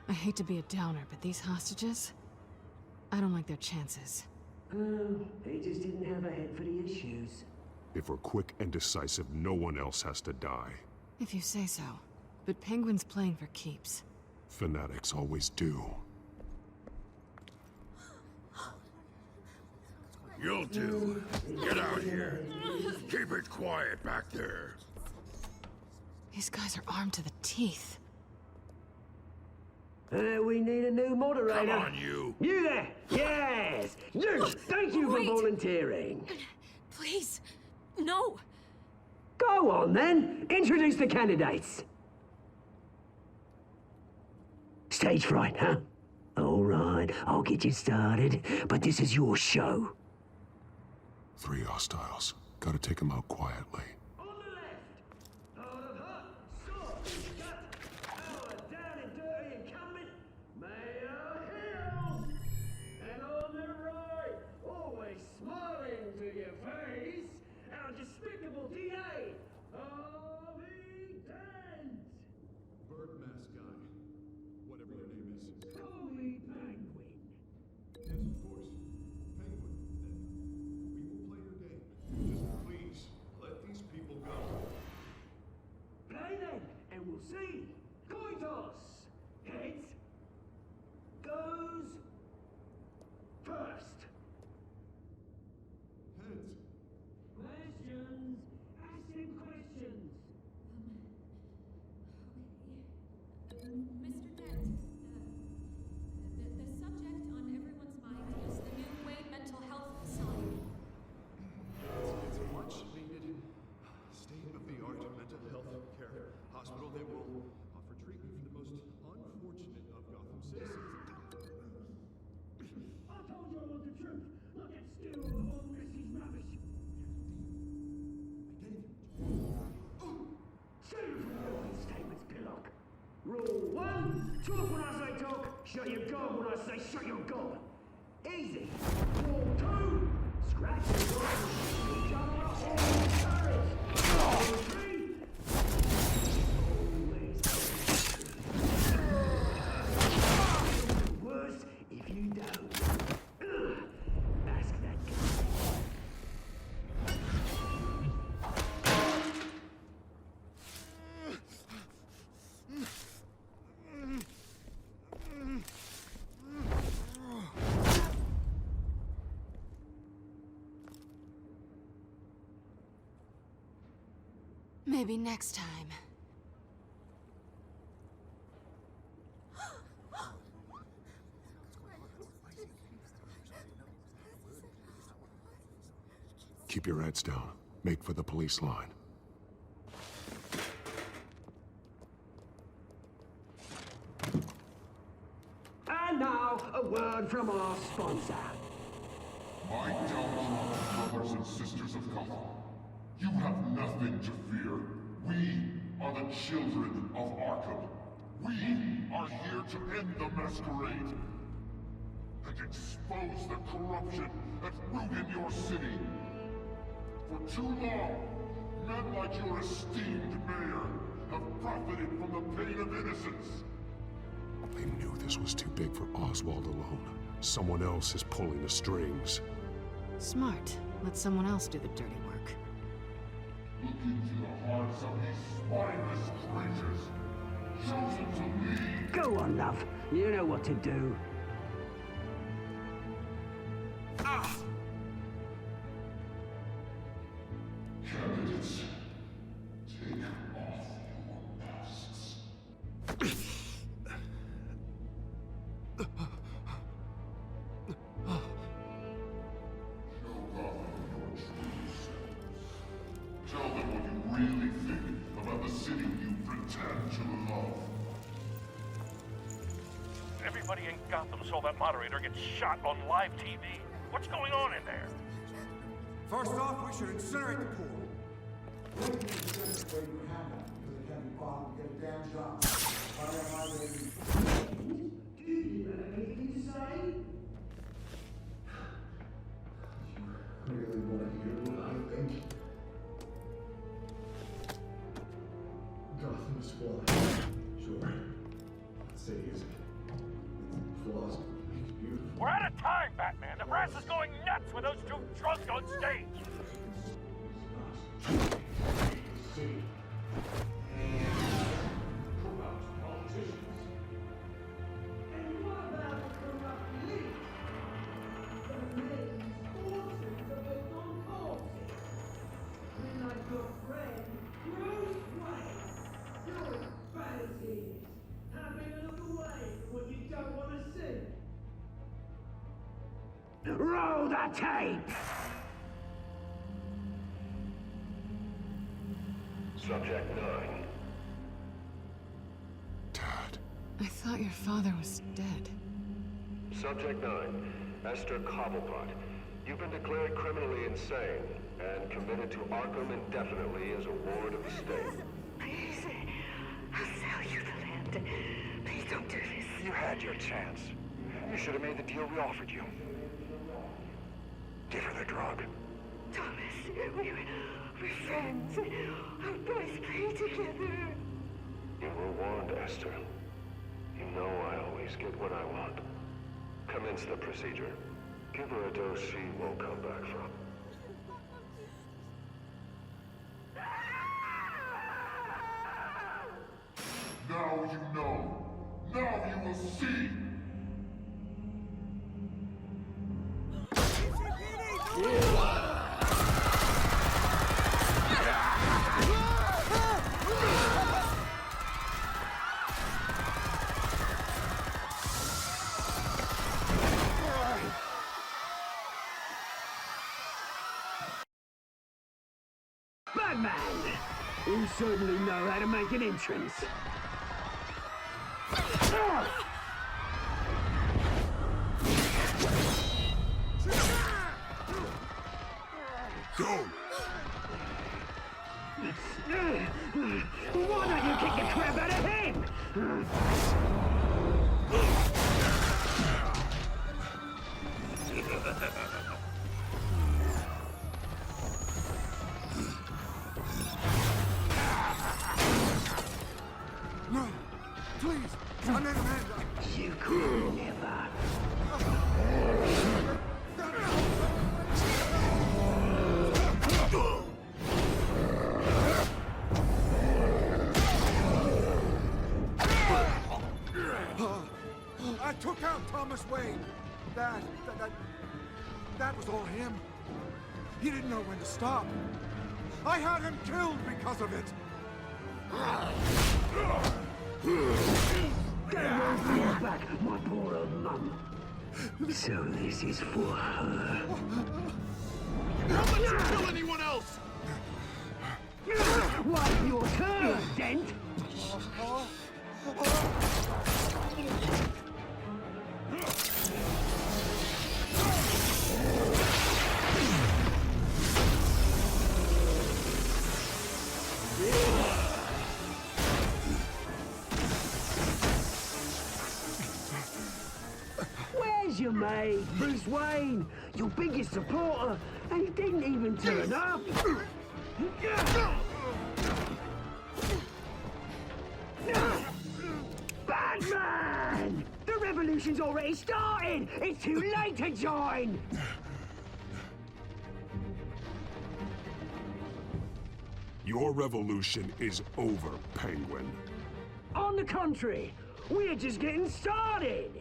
E: I hate to be a downer, but these hostages, I don't like their chances.
S: He just didn't have a head for the issues.
I: If we're quick and decisive, no one else has to die.
E: If you say so. But Penguin's playing for keeps.
I: Fanatics always do.
K: You'll do. Get out here. Keep it quiet back there.
E: These guys are armed to the teeth.
S: We need a new moderator.
K: Come on, you.
S: You there! Yes! You! Thank you for volunteering.
C: Please, no.
S: Go on, then. Introduce the candidates. Stage fright, huh? All right, I'll get you started, but this is your show.
I: 3 hostiles. Gotta take them out quietly.
S: We'll see. Coin toss. Heads goes first.
I: Heads.
S: Questions. Ask him questions.
C: Mr. Dent, the subject on everyone's mind is the new Wayne mental health facility.
O: It's a much-needed state-of-the-art mental health care hospital that will offer treatment for the most unfortunate of Gotham citizens.
S: I told you I want the truth. Not get still on all Mrs. Rubbish. Say your opening statements, Pillock. Rule 1, talk when I say talk, shut your gob when I say shut your gob. Easy. Rule 2, scratch your gob and each other up all courage. Rule 3, worse if you don't. Ask that guy.
E: Maybe next time.
B: Keep your heads down. Make for the police line.
S: And now, a word from our sponsor.
T: My downtrodden brothers and sisters of Gotham, you have nothing to fear. We are the children of Arkham. We are here to end the masquerade and expose the corruption that ruined your city. For too long, men like your esteemed mayor have profited from the pain of innocence.
B: They knew this was too big for Oswald alone. Someone else is pulling the strings.
E: Smart. Let someone else do the dirty work.
T: Look into the hearts of these spineless creatures, chosen to lead.
S: Go on, love. You know what to do.
T: Candidates, take off your masks. Tell them what you really think about the city you pretend to love.
M: Everybody in Gotham saw that moderator get shot on live TV. What's going on in there?
N: First off, we should incinerate the pool.
T: Really want to hear what I think? Gotham is flawed. Sure. The city is flaws make it beautiful.
M: We're out of time, Batman. The press is going nuts with those two drunks on stage.
T: City. Corrupt politicians.
S: And what about the corrupt police? The main forces of the non-forces. And like your friend, Bruce Wayne. Your fantasies. Having a look away from what you don't want to see. Roll the tape!
T: Subject 9.
E: I thought your father was dead.
I: Subject 9, Esther Cobblepot. You've been declared criminally insane and committed to Arkham indefinitely as a ward of the state.
U: Please, I'll sell you the land. Please don't do this.
V: You had your chance. You should have made the deal we offered you. Give her the drug.
U: Thomas, we're friends. Our boys play together.
I: You were warned, Esther. You know I always get what I want. Commence the procedure. Give her a dose she won't come back from.
T: Now you know. Now you will see.
S: Batman! You certainly know how to make an entrance.
T: Go!
S: Why don't you kick the crap out of him?
N: No! Please! I'm not a man!
S: You could never.
N: I took out Thomas Wayne. That was all him. He didn't know when to stop. I had him killed because of it.
S: Get back, my poor old mum. So this is for her. Don't let you kill anyone else! Wipe your turn, Dent! Where's your mate, Bruce Wayne? Your biggest supporter, and he didn't even turn up! Batman! The revolution's already started! It's too late to join!
F: Your revolution is over, Penguin.
S: On the contrary, we're just getting started!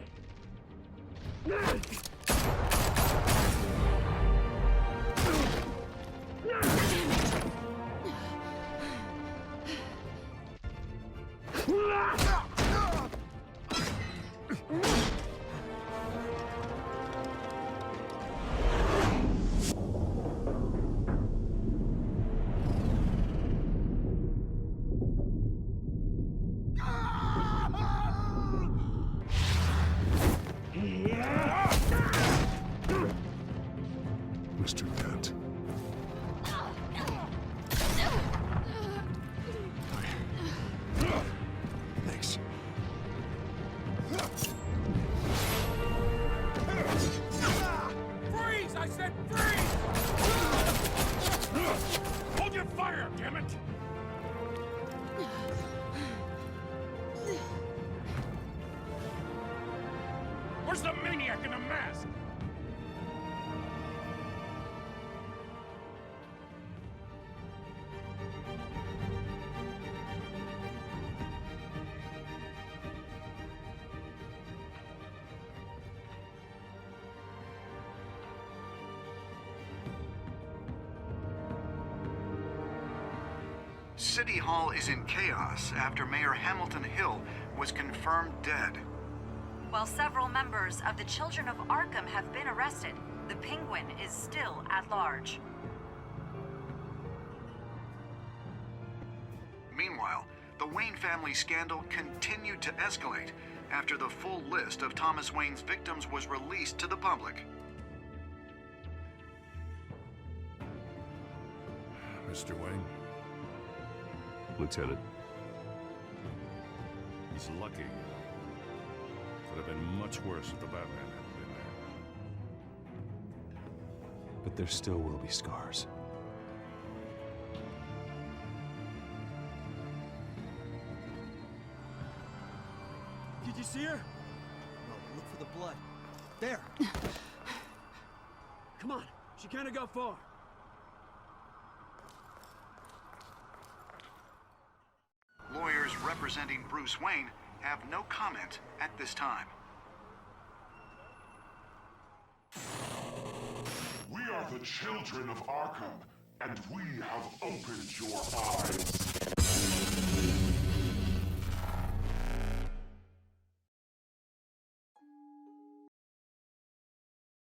F: Mr. Dent. Thanks.
M: Freeze! I said freeze! Hold your fire, damn it! Where's the maniac in the mask?
J: City Hall is in chaos after Mayor Hamilton Hill was confirmed dead.
Q: While several members of the Children of Arkham have been arrested, the Penguin is still at large.
J: Meanwhile, the Wayne family scandal continued to escalate after the full list of Thomas Wayne's victims was released to the public.
D: Mr. Wayne?
G: Lieutenant.
D: He's lucky. Could have been much worse if the Batman hadn't been there.
G: But there still will be scars.
A: Did you see her? No, look for the blood. There. Come on, she can't have got far.
J: Lawyers representing Bruce Wayne have no comment at this time.
T: We are the children of Arkham, and we have opened your eyes.